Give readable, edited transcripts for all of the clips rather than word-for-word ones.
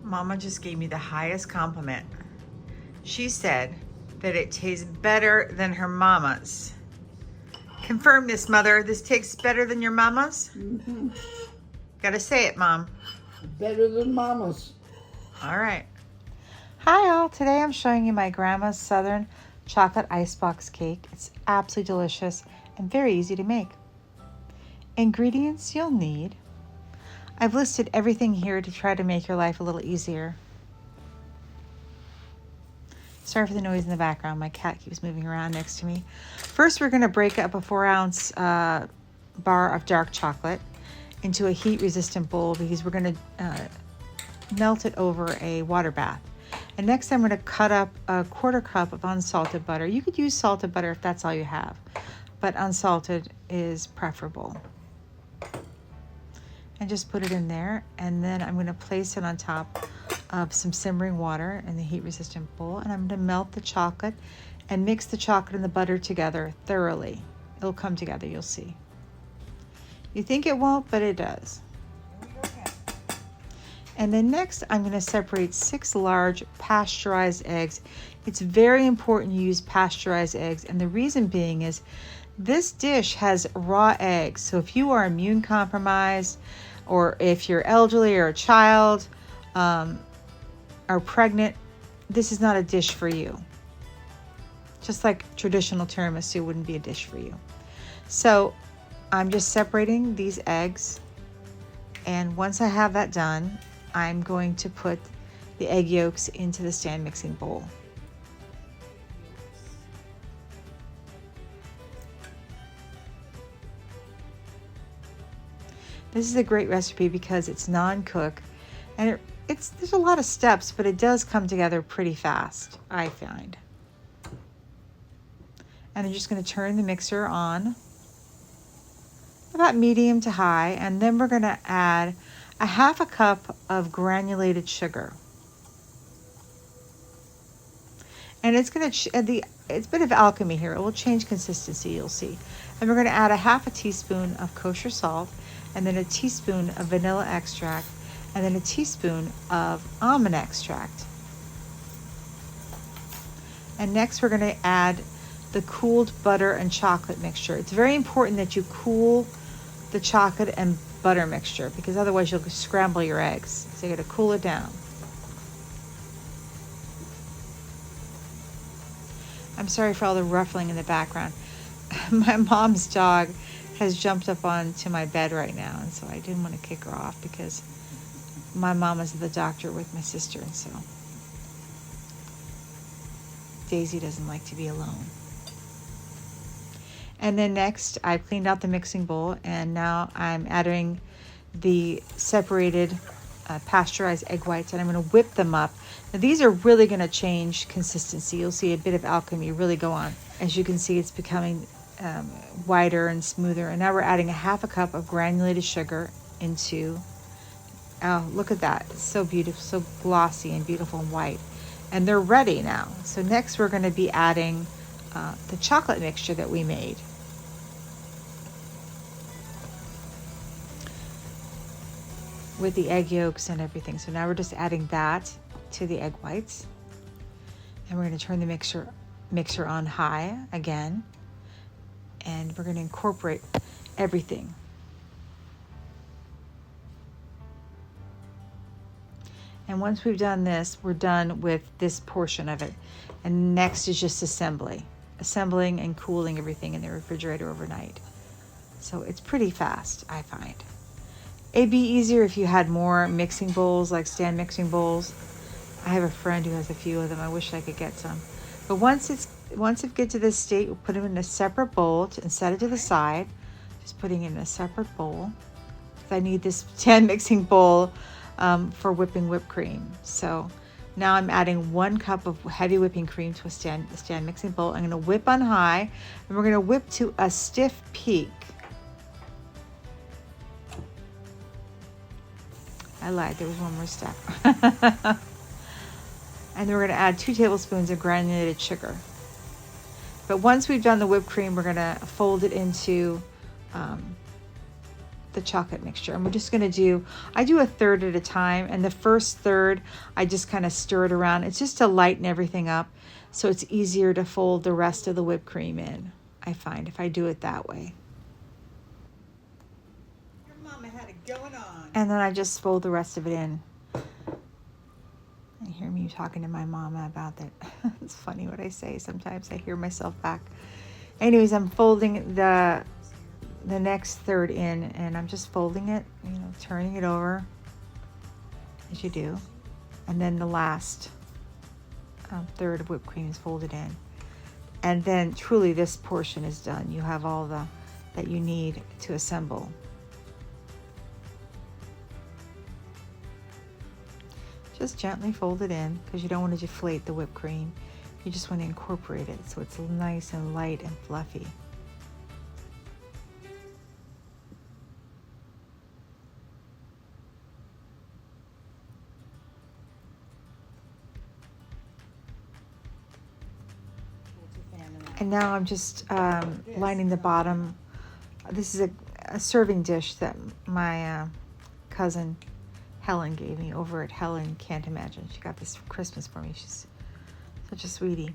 Mama just gave me the highest compliment. She said that it tastes better than her mama's. Confirm this, Mother. This tastes better than your mama's? Mm-hmm. Gotta say it, Mom. Better than mama's. All right. Hi, all. Today I'm showing you my grandma's Southern chocolate icebox cake. It's absolutely delicious and very easy to make. Ingredients you'll need. I've listed everything here to try to make your life a little easier. Sorry for the noise in the background. My cat keeps moving around next to me. First, we're going to break up a 4-ounce bar of dark chocolate into a heat-resistant bowl because we're going to melt it over a water bath. And next, I'm going to cut up a 1/4 cup of unsalted butter. You could use salted butter if that's all you have, but unsalted is preferable. And just put it in there, and then I'm going to place it on top of some simmering water in the heat-resistant bowl, and I'm going to melt the chocolate and mix the chocolate and the butter together thoroughly. It'll come together, you'll see. You think it won't, but it does. And then next, I'm going to separate 6 large pasteurized eggs. It's very important you use pasteurized eggs, and the reason being is this dish has raw eggs. So if you are immune compromised, or if you're elderly or a child, or pregnant, this is not a dish for you. Just like traditional tiramisu wouldn't be a dish for you. So I'm just separating these eggs, and once I have that done, I'm going to put the egg yolks into the stand mixing bowl. This is a great recipe because it's non-cook, and there's a lot of steps, but it does come together pretty fast, I find. And I'm just going to turn the mixer on about medium to high, and then we're going to add a 1/2 cup of granulated sugar. And it's going to it's a bit of alchemy here. It will change consistency, you'll see. And we're going to add a 1/2 teaspoon of kosher salt, and then a teaspoon of vanilla extract, and then a teaspoon of almond extract. And next we're going to add the cooled butter and chocolate mixture. It's very important that you cool the chocolate and butter mixture because otherwise you'll scramble your eggs. So you got to cool it down. I'm sorry for all the ruffling in the background. My mom's dog has jumped up onto my bed right now, and so I didn't want to kick her off because my mom is at the doctor with my sister, and so Daisy doesn't like to be alone. And then next, I cleaned out the mixing bowl, and now I'm adding the separated pasteurized egg whites, and I'm going to whip them up. Now these are really going to change consistency. You'll see a bit of alchemy really go on. As you can see, it's becoming whiter and smoother. And now we're adding a 1/2 cup of granulated sugar into, oh, look at that. It's so beautiful, so glossy and beautiful and white. And they're ready now. So next we're going to be adding the chocolate mixture that we made. With the egg yolks and everything. So now we're just adding that to the egg whites. And we're going to turn the mixer on high again. And we're going to incorporate everything. And once we've done this, we're done with this portion of it. And next is just assembling and cooling everything in the refrigerator overnight. So it's pretty fast, I find. It'd be easier if you had more mixing bowls, like stand mixing bowls. I have a friend who has a few of them. I wish I could get some. But once it gets to this state, we'll put them in a separate bowl and set it to the side. Just putting it in a separate bowl. I need this stand mixing bowl for whipping whipped cream. So now I'm adding 1 cup of heavy whipping cream to a stand mixing bowl. I'm going to whip on high, and we're going to whip to a stiff peak. I lied, there was one more step. And then we're going to add 2 tablespoons of granulated sugar. But once we've done the whipped cream, we're going to fold it into the chocolate mixture. And we're just gonna do, I do a third at a time, and the first third, I just kind of stir it around. It's just to lighten everything up, so it's easier to fold the rest of the whipped cream in, I find, if I do it that way. Your mama had it going on. And then I just fold the rest of it in. I hear me talking to my mama about that. It's funny what I say. Sometimes I hear myself back. Anyways, I'm folding the next third in, and I'm just folding it, turning it over as you do. And then the last third of whipped cream is folded in. And then truly this portion is done. You have all that you need to assemble. Just gently fold it in, because you don't want to deflate the whipped cream. You just want to incorporate it so it's nice and light and fluffy. And now I'm just lining the bottom. This is a serving dish that my cousin Helen gave me over at Helen Can't Imagine. She got this for Christmas for me. She's such a sweetie.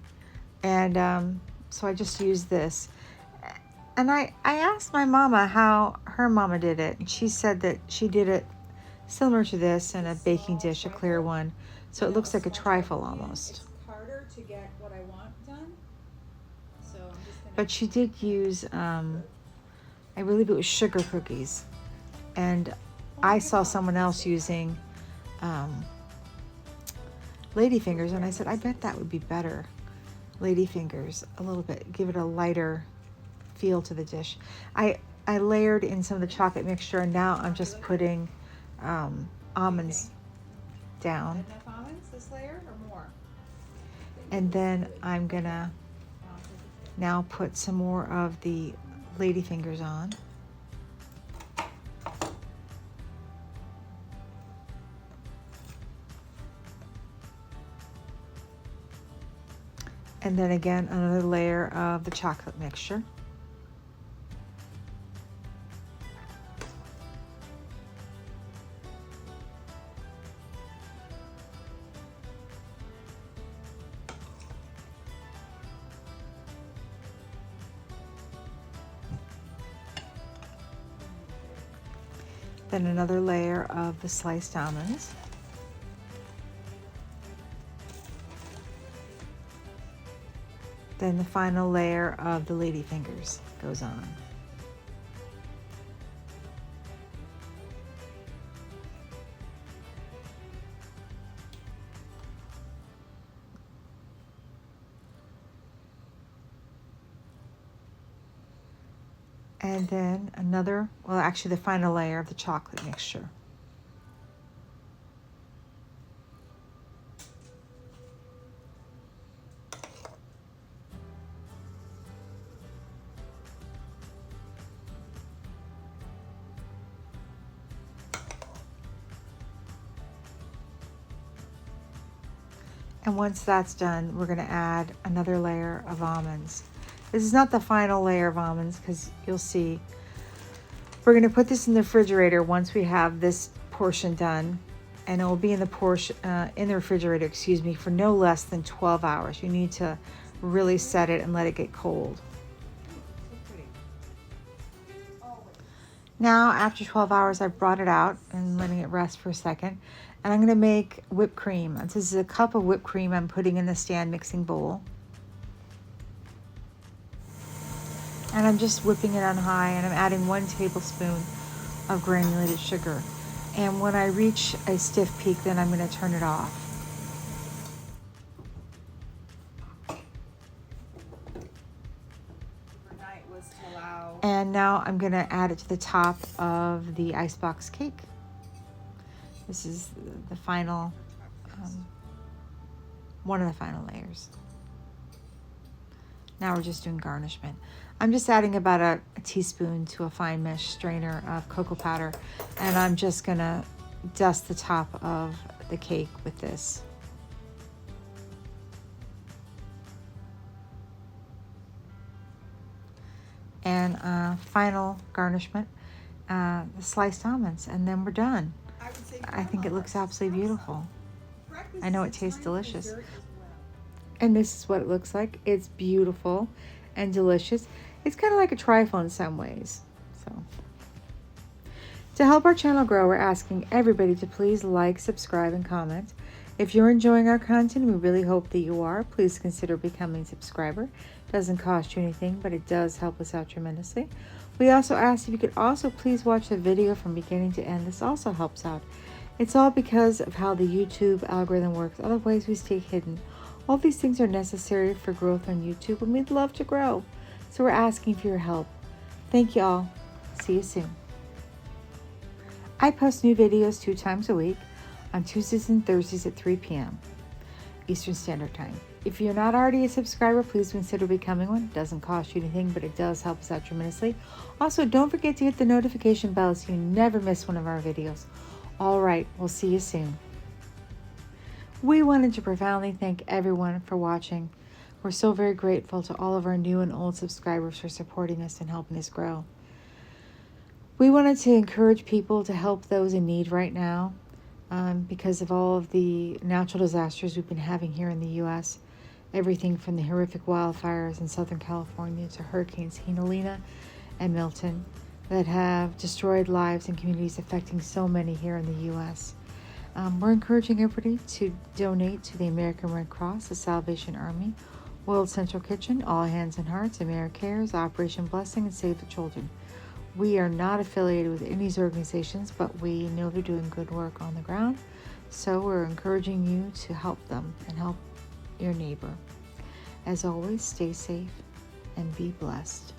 And so I just used this. And I asked my mama how her mama did it. And she said that she did it similar to this in a baking dish, a clear one. So it looks like a trifle almost. It's harder to get what I want done. So I'm just gonna. But she did use, I believe it was sugar cookies. And I saw someone else using ladyfingers, and I said, I bet that would be better. Ladyfingers, a little bit, give it a lighter feel to the dish. I layered in some of the chocolate mixture, and now I'm just putting almonds down. Enough almonds this layer or more? And then I'm gonna now put some more of the ladyfingers on. And then again, another layer of the chocolate mixture. Then another layer of the sliced almonds. Then the final layer of the ladyfingers goes on. And then another, well, actually the final layer of the chocolate mixture. And once that's done, we're going to add another layer of almonds. This is not the final layer of almonds, because you'll see. We're going to put this in the refrigerator once we have this portion done, and it will be in the refrigerator, excuse me, for no less than 12 hours. You need to really set it and let it get cold. Now, after 12 hours, I've brought it out and letting it rest for a second. And I'm going to make whipped cream. This is a cup of whipped cream I'm putting in the stand mixing bowl. And I'm just whipping it on high, and I'm adding 1 tablespoon of granulated sugar. And when I reach a stiff peak, then I'm going to turn it off. Overnight was to allow. And now I'm going to add it to the top of the Icebox cake. This is the final, one of the final layers. Now we're just doing garnishment. I'm just adding about a teaspoon to a fine mesh strainer of cocoa powder, and I'm just gonna dust the top of the cake with this. And final garnishment the sliced almonds, and then we're done. I would say I think it looks breakfast absolutely beautiful. I know it tastes is delicious. dessert as well. And this is what it looks like. It's beautiful and delicious. It's kind of like a trifle in some ways. So, to help our channel grow, we're asking everybody to please like, subscribe, and comment. If you're enjoying our content, we really hope that you are. Please consider becoming a subscriber. It doesn't cost you anything, but it does help us out tremendously. We also ask if you could also please watch the video from beginning to end. This also helps out. It's all because of how the YouTube algorithm works. Otherwise, we stay hidden. All these things are necessary for growth on YouTube, and we'd love to grow. So we're asking for your help. Thank you all. See you soon. I post new videos 2 times a week on Tuesdays and Thursdays at 3 p.m. Eastern Standard Time. If you're not already a subscriber, please consider becoming one. It doesn't cost you anything, but it does help us out tremendously. Also, don't forget to hit the notification bell so you never miss one of our videos. All right, we'll see you soon. We wanted to profoundly thank everyone for watching. We're so very grateful to all of our new and old subscribers for supporting us and helping us grow. We wanted to encourage people to help those in need right now because of all of the natural disasters we've been having here in the U.S. Everything from the horrific wildfires in Southern California to hurricanes Helena and Milton that have destroyed lives and communities, affecting so many here in the U.S. We're encouraging everybody to donate to the American Red Cross, the Salvation Army, World Central Kitchen, All Hands and Hearts, AmeriCares, Operation Blessing, and Save the Children. We are not affiliated with any of these organizations, but we know they're doing good work on the ground. So we're encouraging you to help them and help your neighbor. As always, stay safe and be blessed.